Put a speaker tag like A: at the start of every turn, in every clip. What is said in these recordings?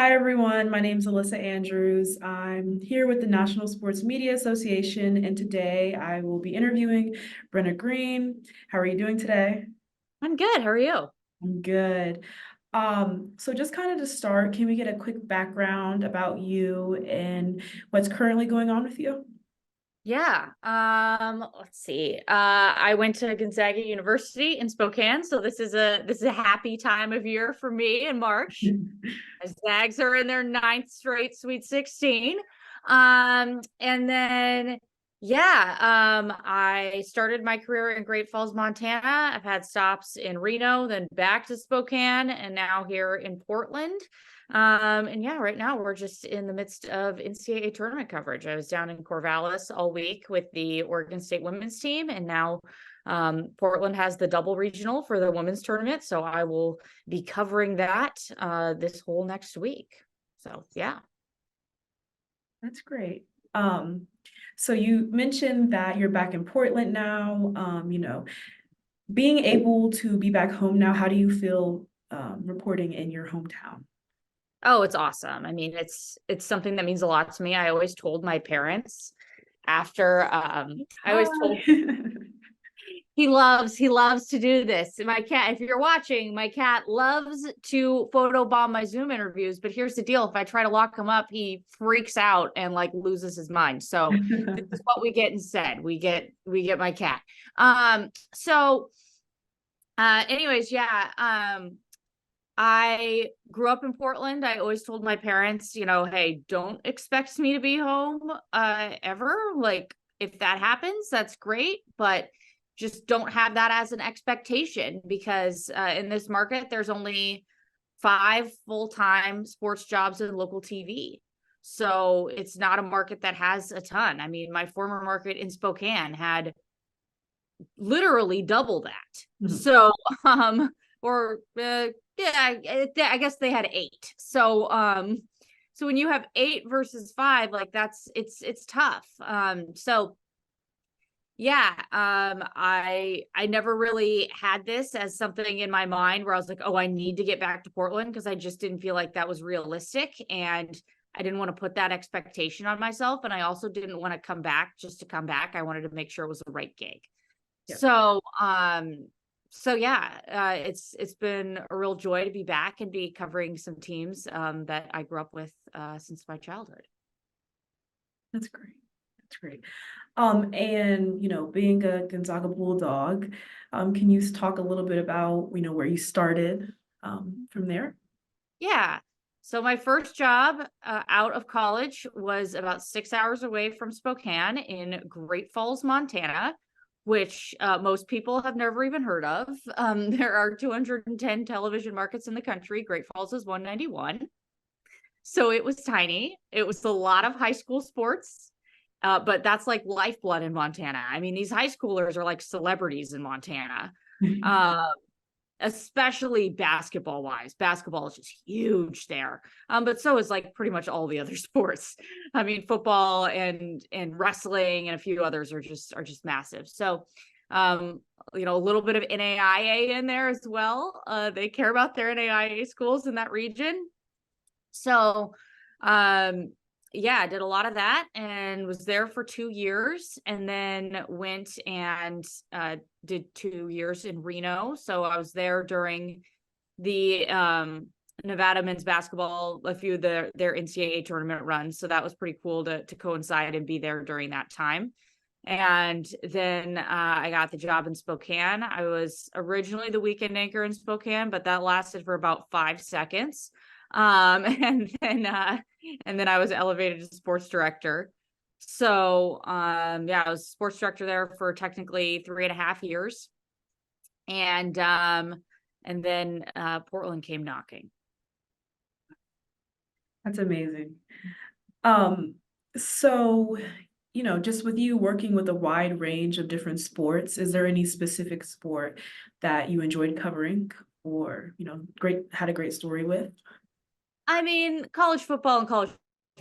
A: Hi, everyone. My name is Alyssa Andrews. I'm here with the National Sports Media Association, and today I will be interviewing Brenna Greene. How are you doing today?
B: I'm good. How are you?
A: I'm good. So just kind of to start, can we get a quick background about you and what's currently going on with you?
B: Yeah. Let's see. I went to Gonzaga University in Spokane, so this is a happy time of year for me in March. As Zags are in their ninth straight Sweet 16. And then I started my career in Great Falls, Montana. I've had stops in Reno, then back to Spokane, and now here in Portland. Right now we're just in the midst of NCAA tournament coverage. I was down in Corvallis all week with the Oregon State women's team, and now Portland has the double regional for the women's tournament. So I will be covering that this whole next week. So yeah.
A: That's great. So you mentioned that you're back in Portland now. Being able to be back home now, how do you feel reporting in your hometown?
B: Oh, it's awesome. I mean, it's something that means a lot to me. I always told my parents after I always told
A: Hi.
B: he loves to do this. My cat, if you're watching, my cat loves to photobomb my Zoom interviews, but here's the deal. If I try to lock him up, he freaks out and like loses his mind. So this is what we get instead. We get my cat. Anyways, yeah. I grew up in Portland. I always told my parents, hey, don't expect me to be home ever. Like if that happens, that's great, but just don't have that as an expectation because in this market, there's only 5 full-time sports jobs in local TV. So it's not a market that has a ton. I mean, my former market in Spokane had literally double that.
A: Mhm.
B: So, I guess they had 8. So when you have 8 versus 5, like it's tough. I never really had this as something in my mind where I was like, oh, I need to get back to Portland because I just didn't feel like that was realistic. And I didn't want to put that expectation on myself. And I also didn't want to come back just to come back. I wanted to make sure it was the right gig.
A: Yeah,
B: It's been a real joy to be back and be covering some teams that I grew up with since my childhood.
A: that's great. That's great. And being a Gonzaga Bulldog, can you talk a little bit about, where you started from there?
B: Yeah. So my first job out of college was about 6 hours away from Spokane in Great Falls, Montana, which most people have never even heard of. There are 210 television markets in the country. Great Falls is 191. So it was tiny. It was a lot of high school sports, but that's like lifeblood in Montana. I mean, these high schoolers are like celebrities in Montana. Especially basketball wise. Basketball is just huge there. But so is like pretty much all the other sports. I mean, football and wrestling and a few others are just massive. So a little bit of NAIA in there as well. They care about their NAIA schools in that region. So I did a lot of that and was there for 2 years and then went and did 2 years in Reno. So I was there during the Nevada men's basketball, a few of their NCAA tournament runs. So that was pretty cool to coincide and be there during that time. And then I got the job in Spokane. I was originally the weekend anchor in Spokane, but that lasted for about 5 seconds. And then I was elevated to sports director. So I was sports director there for technically 3.5 years. And then Portland came knocking.
A: That's amazing. So, just with you working with a wide range of different sports, is there any specific sport that you enjoyed covering or, had a great story with?
B: I mean, college football and college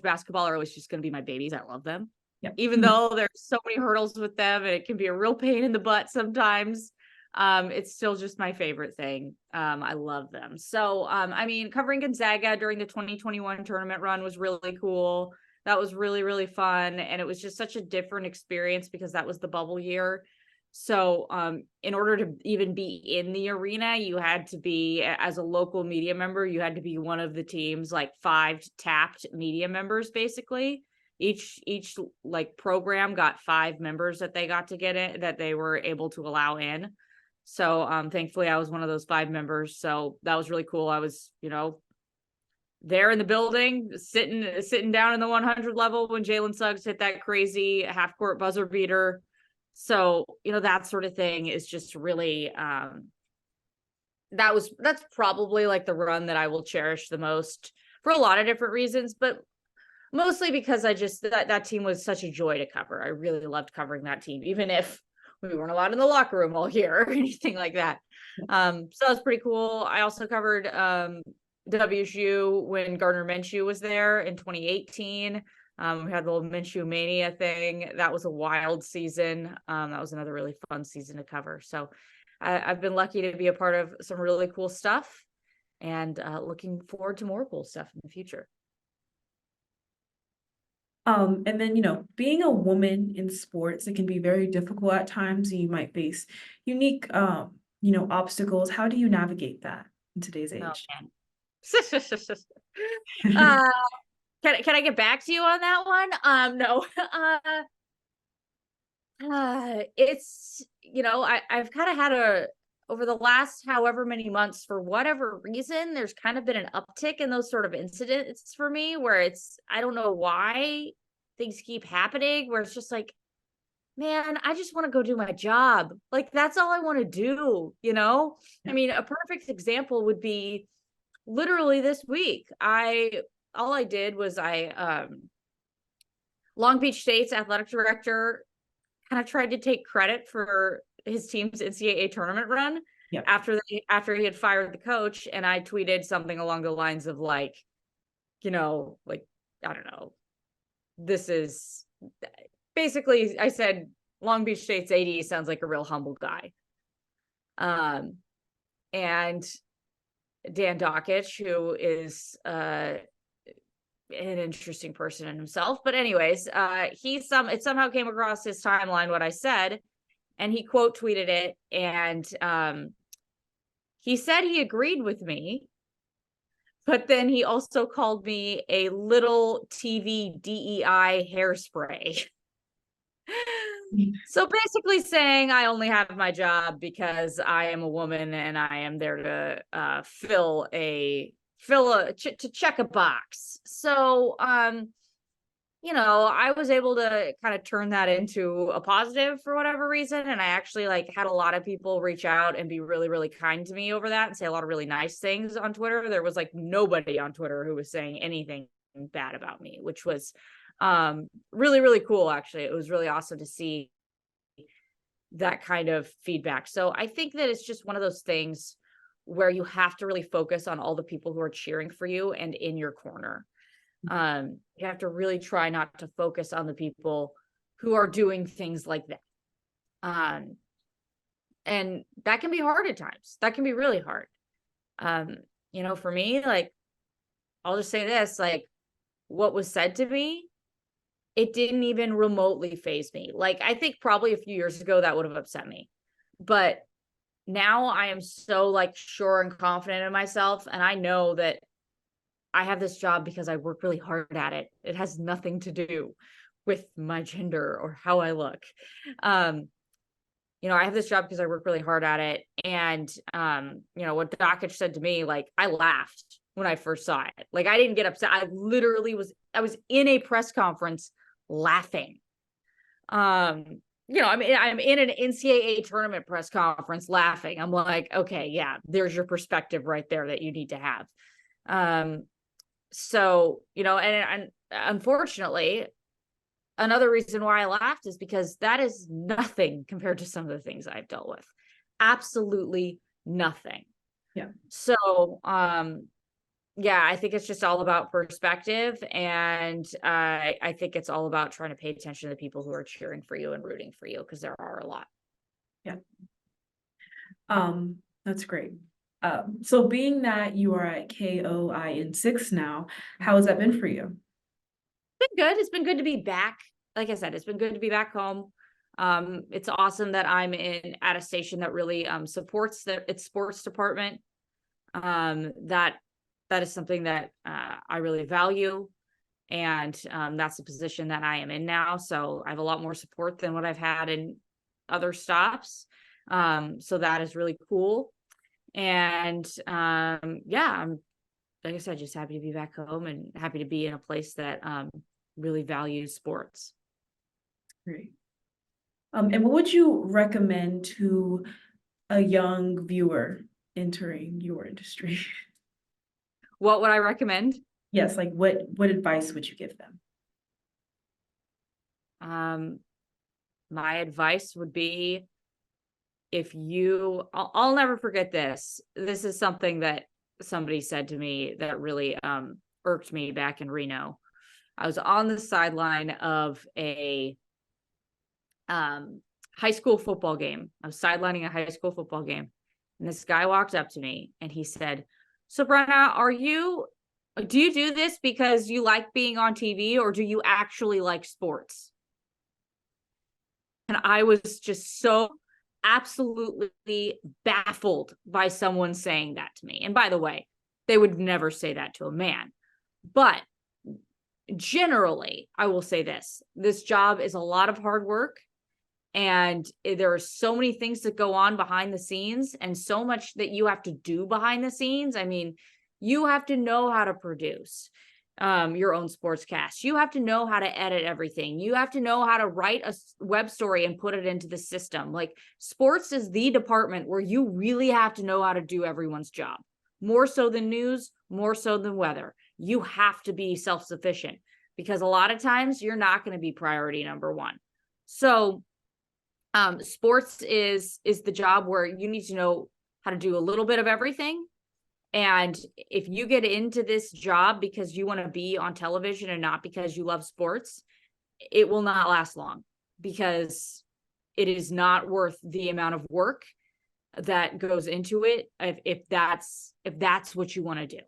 B: basketball are always just going to be my babies. I love them.
A: Yep.
B: Even though there's so many hurdles with them and it can be a real pain in the butt sometimes. It's still just my favorite thing. I love them. So, I mean, covering Gonzaga during the 2021 tournament run was really cool. That was really, really fun. And it was just such a different experience because that was the bubble year. So, in order to even be in the arena, you had to be, as a local media member, you had to be one of the team's like 5 tapped media members, basically. Each like program got 5 members that they got to get in, that they were able to allow in. So, thankfully I was one of those 5 members. So that was really cool. I was, there in the building, sitting down in the 100 level when Jalen Suggs hit that crazy half court buzzer beater. So, that sort of thing is just really, that's probably like the run that I will cherish the most for a lot of different reasons, but mostly because that team was such a joy to cover. I really loved covering that team, even if we weren't allowed in the locker room all year or anything like that. So that was pretty cool. I also covered WSU when Gardner Minshew was there in 2018. We had the little Minshew Mania thing. That was a wild season. That was another really fun season to cover. So I've been lucky to be a part of some really cool stuff, and looking forward to more cool stuff in the future.
A: And then, being a woman in sports, it can be very difficult at times. You might face unique, obstacles. How do you navigate that in today's age?
B: Oh, man. Can I get back to you on that one? No. It's, I've kind of had over the last however many months, for whatever reason, there's kind of been an uptick in those sort of incidents for me where I don't know why things keep happening, where it's just like, man, I just want to go do my job. Like, that's all I want to do,
A: Yeah.
B: I mean, a perfect example would be literally this week. All I did was Long Beach State's athletic director kind of tried to take credit for his team's NCAA tournament run.
A: Yep.
B: After he had fired the coach, and I tweeted something along the lines of like, I don't know, this is basically, I said Long Beach State's AD sounds like a real humble guy. And Dan Dockich, who is an interesting person in himself, but anyways, it somehow came across his timeline what I said, and he quote tweeted it, and he said he agreed with me, but then he also called me a little TV DEI hairspray. So basically saying I only have my job because I am a woman and I am there to to check a box. So, I was able to kind of turn that into a positive for whatever reason. And I actually had a lot of people reach out and be really, really kind to me over that and say a lot of really nice things on Twitter. There was nobody on Twitter who was saying anything bad about me, which was really, really cool. Actually, it was really awesome to see that kind of feedback. So I think that it's just one of those things where you have to really focus on all the people who are cheering for you and in your corner. You have to really try not to focus on the people who are doing things like that. And that can be hard at times. That can be really hard. For me, I'll just say this, what was said to me, it didn't even remotely faze me. I think probably a few years ago that would have upset me, but now I am so sure and confident in myself. And I know that I have this job because I work really hard at it. It has nothing to do with my gender or how I look. I have this job because I work really hard at it. And, what Dockich said to me, I laughed when I first saw it. I didn't get upset. I was in a press conference laughing. I'm in an NCAA tournament press conference laughing. I'm like, okay, yeah, there's your perspective right there that you need to have. So, and unfortunately, another reason why I laughed is because that is nothing compared to some of the things I've dealt with. Absolutely nothing.
A: Yeah.
B: So, yeah, I think it's just all about perspective. And I think it's all about trying to pay attention to the people who are cheering for you and rooting for you, because there are a lot.
A: Yeah. That's great. So being that you are at KOIN-6 now, how has that been for you?
B: Been good. It's been good to be back. Like I said, it's been good to be back home. It's awesome that I'm at a station that really supports its sports department. That is something that I really value, and that's the position that I am in now. So I have a lot more support than what I've had in other stops. So that is really cool. And yeah, I'm, like I said, just happy to be back home and happy to be in a place that really values sports.
A: Great. And what would you recommend to a young viewer entering your industry?
B: What would I recommend?
A: Yes, like what advice would you give them?
B: My advice would be, if you, I'll never forget this. This is something that somebody said to me that really irked me back in Reno. I was on the sideline of a high school football game. I was sidelining a high school football game. And this guy walked up to me and he said, "So Brenna, do you do this because you like being on TV, or do you actually like sports?" And I was just so absolutely baffled by someone saying that to me. And by the way, they would never say that to a man. But generally, I will say this job is a lot of hard work. And there are so many things that go on behind the scenes, and so much that you have to do behind the scenes. I mean, you have to know how to produce your own sportscast. You have to know how to edit everything. You have to know how to write a web story and put it into the system. Like, sports is the department where you really have to know how to do everyone's job. More so than news, more so than weather. You have to be self-sufficient, because a lot of times you're not going to be priority number one. So sports is the job where you need to know how to do a little bit of everything. And if you get into this job because you want to be on television and not because you love sports, it will not last long, because it is not worth the amount of work that goes into it if that's what you want to do.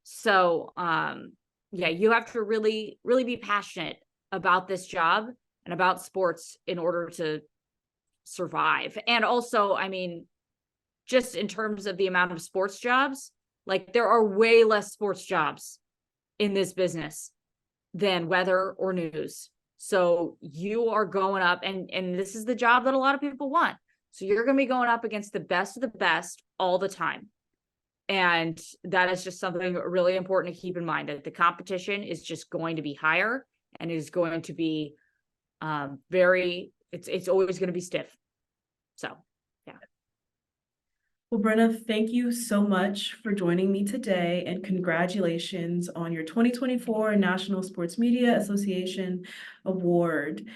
B: So yeah, you have to really be passionate about this job and about sports in order to survive. And also, I mean, just in terms of the amount of sports jobs, like, there are way less sports jobs in this business than weather or news. So you are going up, and this is the job that a lot of people want. So you're going to be going up against the best of the best all the time. And that is just something really important to keep in mind, that the competition is just going to be higher, and it is going to be it's always going to be stiff. So, yeah.
A: Well, Brenna, thank you so much for joining me today, and congratulations on your 2024 National Sports Media Association Award.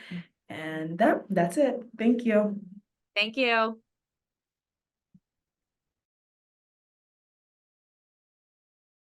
A: And that's it. Thank you.
B: Thank you.